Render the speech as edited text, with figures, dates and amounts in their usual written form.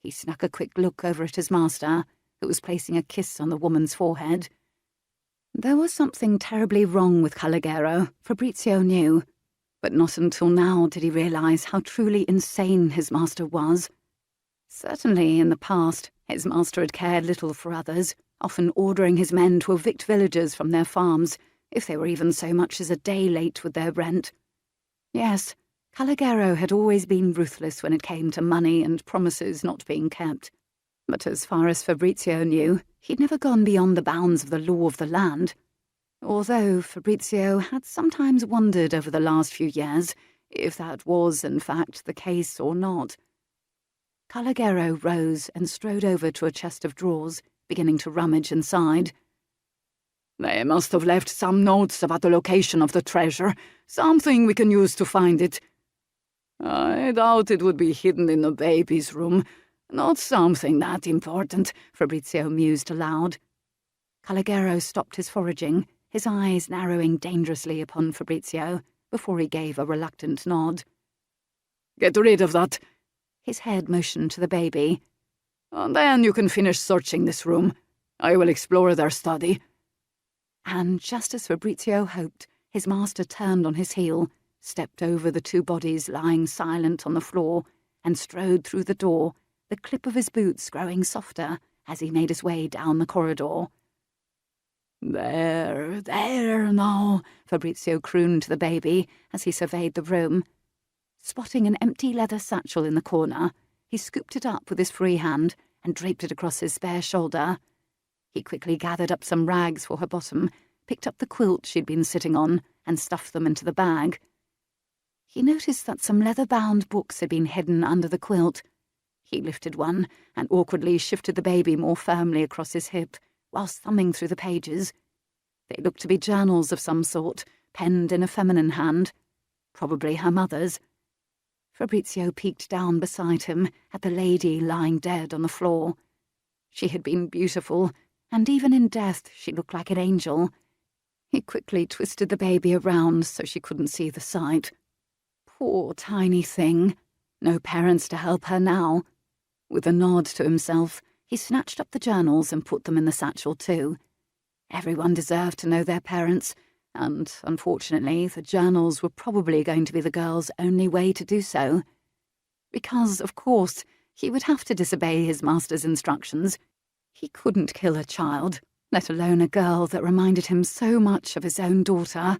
He snuck a quick look over at his master, who was placing a kiss on the woman's forehead. There was something terribly wrong with Calogero, Fabrizio knew, but not until now did he realize how truly insane his master was. Certainly, in the past, his master had cared little for others, often ordering his men to evict villagers from their farms, if they were even so much as a day late with their rent. Yes, Calogero had always been ruthless when it came to money and promises not being kept. But as far as Fabrizio knew, he'd never gone beyond the bounds of the law of the land. Although Fabrizio had sometimes wondered over the last few years if that was, in fact, the case or not. Calogero rose and strode over to a chest of drawers, beginning to rummage inside. "They must have left some notes about the location of the treasure, something we can use to find it. I doubt it would be hidden in the baby's room. Not something that important," Fabrizio mused aloud. Calogero stopped his foraging, his eyes narrowing dangerously upon Fabrizio, before he gave a reluctant nod. "Get rid of that." His head motioned to the baby. "And then you can finish searching this room. I will explore their study." And just as Fabrizio hoped, his master turned on his heel, stepped over the two bodies lying silent on the floor, and strode through the door, the clip of his boots growing softer as he made his way down the corridor. There now," Fabrizio crooned to the baby as he surveyed the room. Spotting an empty leather satchel in the corner, he scooped it up with his free hand and draped it across his spare shoulder. He quickly gathered up some rags for her bottom, picked up the quilt she'd been sitting on, and stuffed them into the bag. He noticed that some leather-bound books had been hidden under the quilt. He lifted one and awkwardly shifted the baby more firmly across his hip, whilst thumbing through the pages. They looked to be journals of some sort, penned in a feminine hand, probably her mother's. Fabrizio peeked down beside him at the lady lying dead on the floor. She had been beautiful, and even in death she looked like an angel. He quickly twisted the baby around so she couldn't see the sight. Poor tiny thing. No parents to help her now. With a nod to himself, he snatched up the journals and put them in the satchel too. Everyone deserved to know their parents, and, unfortunately, the journals were probably going to be the girl's only way to do so. Because, of course, he would have to disobey his master's instructions. He couldn't kill a child, let alone a girl that reminded him so much of his own daughter.